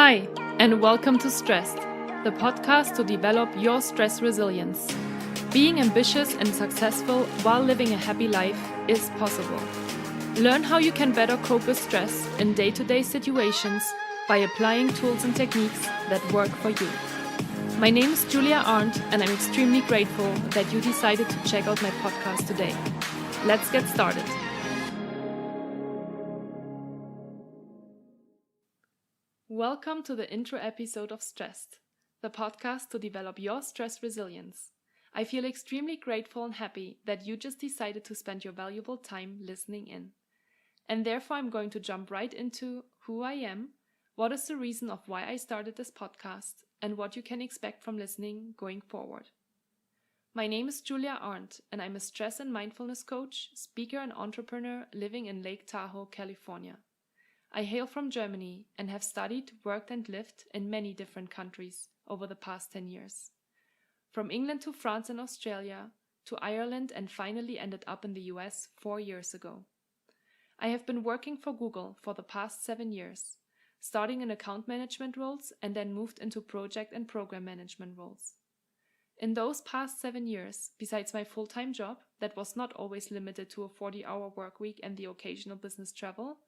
Hi, and welcome to Stressed, the podcast to develop your stress resilience. Being ambitious and successful while living a happy life is possible. Learn how you can better cope with stress in day-to-day situations by applying tools and techniques that work for you. My name is Julia Arndt, and I'm extremely grateful that you decided to check out my podcast today. Let's get started. Welcome to the intro episode of Stressed, the podcast to develop your stress resilience. I feel extremely grateful and happy that you just decided to spend your valuable time listening in. And therefore I'm going to jump right into who I am, what is the reason of why I started this podcast, and what you can expect from listening going forward. My name is Julia Arndt, and I'm a stress and mindfulness coach, speaker and entrepreneur living in Lake Tahoe, California. I hail from Germany and have studied, worked and lived in many different countries over the past 10 years. From England to France and Australia, to Ireland, and finally ended up in the US 4 years ago. I have been working for Google for the past 7 years, starting in account management roles and then moved into project and program management roles. In those past 7 years, besides my full-time job that was not always limited to a 40-hour work week and the occasional business travel,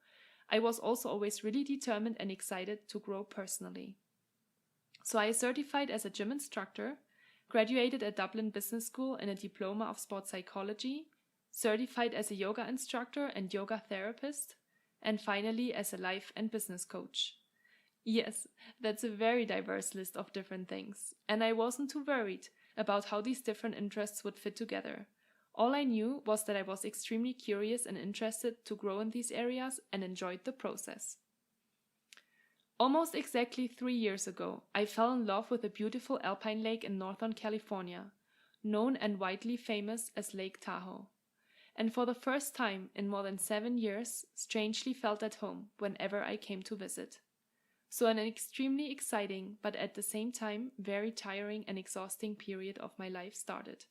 I was also always really determined and excited to grow personally. So I certified as a gym instructor, graduated at Dublin Business School in a diploma of sports psychology, certified as a yoga instructor and yoga therapist, and finally as a life and business coach. Yes, that's a very diverse list of different things, and I wasn't too worried about how these different interests would fit together. All I knew was that I was extremely curious and interested to grow in these areas and enjoyed the process. Almost exactly 3 years ago, I fell in love with a beautiful alpine lake in Northern California, known and widely famous as Lake Tahoe. And for the first time in more than 7 years, strangely felt at home whenever I came to visit. So an extremely exciting, but at the same time very tiring and exhausting period of my life started.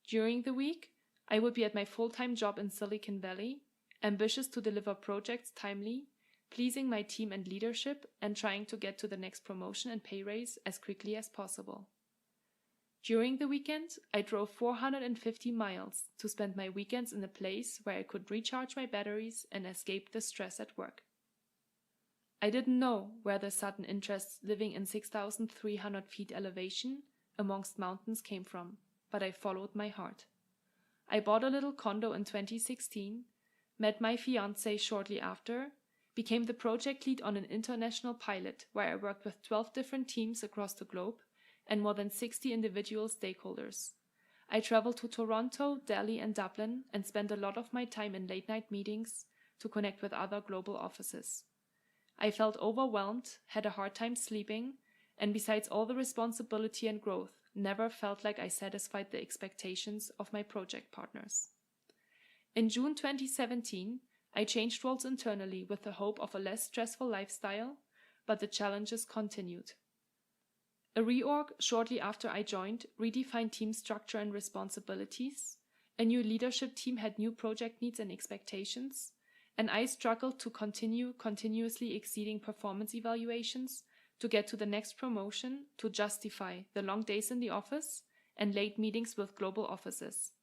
During the week, I would be at my full-time job in Silicon Valley, ambitious to deliver projects timely, pleasing my team and leadership, and trying to get to the next promotion and pay raise as quickly as possible. During the weekend, I drove 450 miles to spend my weekends in a place where I could recharge my batteries and escape the stress at work. I didn't know where the sudden interest living in 6,300 feet elevation amongst mountains came from, but I followed my heart. I bought a little condo in 2016, met my fiancé shortly after, became the project lead on an international pilot where I worked with 12 different teams across the globe and more than 60 individual stakeholders. I traveled to Toronto, Delhi and Dublin and spent a lot of my time in late-night meetings to connect with other global offices. I felt overwhelmed, had a hard time sleeping, and besides all the responsibility and growth, never felt like I satisfied the expectations of my project partners. In June 2017, I changed roles internally with the hope of a less stressful lifestyle, but the challenges continued. A reorg shortly after I joined redefined team structure and responsibilities, a new leadership team had new project needs and expectations, and I struggled to continuously exceeding performance evaluations to get to the next promotion to justify the long days in the office and late meetings with global offices.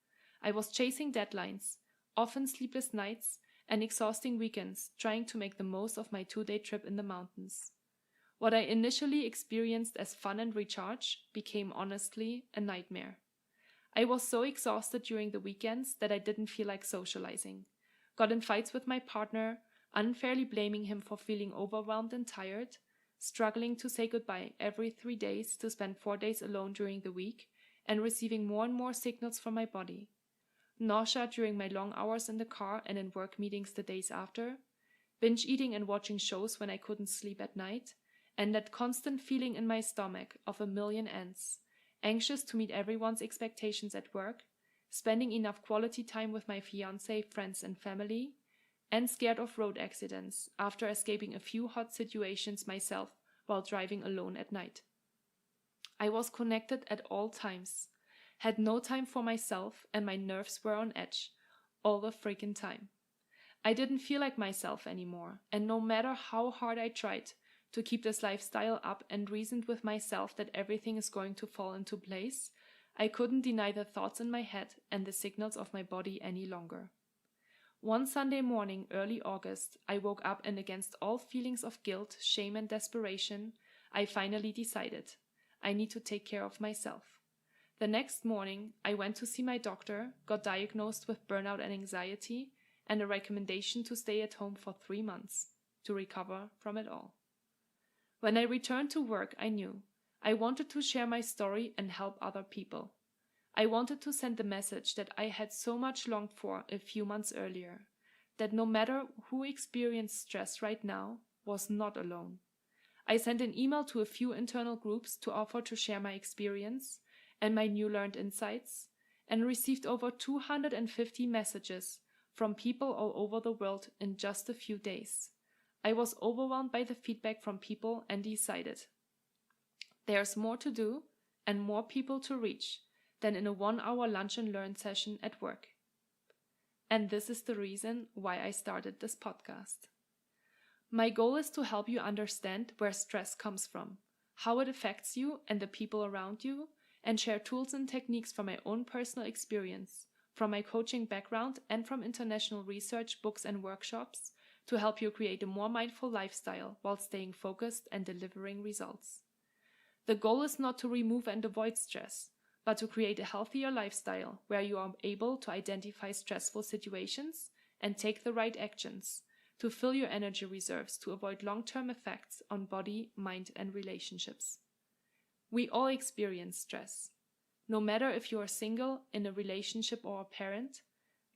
I was chasing deadlines, often sleepless nights, and exhausting weekends trying to make the most of my 2-day trip in the mountains. What I initially experienced as fun and recharge became honestly a nightmare. I was so exhausted during the weekends that I didn't feel like socializing, got in fights with my partner, unfairly blaming him for feeling overwhelmed and tired, struggling to say goodbye every 3 days to spend 4 days alone during the week, and receiving more and more signals from my body. Nausea during my long hours in the car and in work meetings the days after, binge eating and watching shows when I couldn't sleep at night, and that constant feeling in my stomach of a million ants, anxious to meet everyone's expectations at work, spending enough quality time with my fiancé, friends and family, and scared of road accidents after escaping a few hot situations myself while driving alone at night. I was connected at all times, had no time for myself, and my nerves were on edge all the freaking time. I didn't feel like myself anymore, and no matter how hard I tried to keep this lifestyle up and reasoned with myself that everything is going to fall into place, I couldn't deny the thoughts in my head and the signals of my body any longer. One Sunday morning, early August, I woke up and against all feelings of guilt, shame and desperation, I finally decided I need to take care of myself. The next morning, I went to see my doctor, got diagnosed with burnout and anxiety, and a recommendation to stay at home for 3 months to recover from it all. When I returned to work, I knew I wanted to share my story and help other people. I wanted to send the message that I had so much longed for a few months earlier, that no matter who experienced stress right now was not alone. I sent an email to a few internal groups to offer to share my experience and my new learned insights, and received over 250 messages from people all over the world in just a few days. I was overwhelmed by the feedback from people and decided there's more to do and more people to reach than in a 1-hour lunch and learn session at work. And this is the reason why I started this podcast. My goal is to help you understand where stress comes from, how it affects you and the people around you, and share tools and techniques from my own personal experience, from my coaching background and from international research, books and workshops to help you create a more mindful lifestyle while staying focused and delivering results. The goal is not to remove and avoid stress, but to create a healthier lifestyle where you are able to identify stressful situations and take the right actions to fill your energy reserves to avoid long-term effects on body, mind, and relationships. We all experience stress. No matter if you are single, in a relationship, or a parent,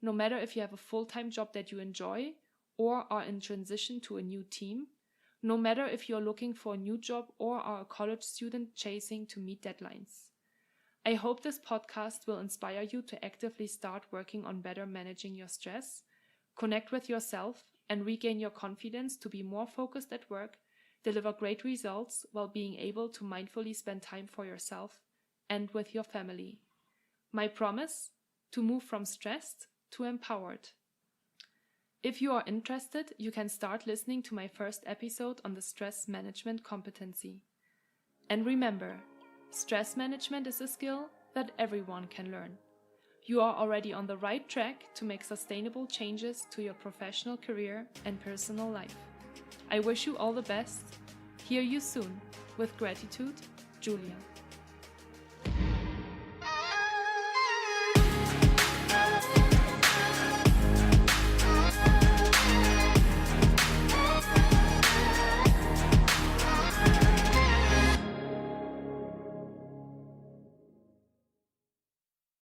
no matter if you have a full-time job that you enjoy or are in transition to a new team, no matter if you are looking for a new job or are a college student chasing to meet deadlines. I hope this podcast will inspire you to actively start working on better managing your stress, connect with yourself, and regain your confidence to be more focused at work, deliver great results while being able to mindfully spend time for yourself and with your family. My promise? To move from stressed to empowered. If you are interested, you can start listening to my first episode on the stress management competency. And remember, stress management is a skill that everyone can learn. You are already on the right track to make sustainable changes to your professional career and personal life. I wish you all the best. Hear you soon. With gratitude, Julia.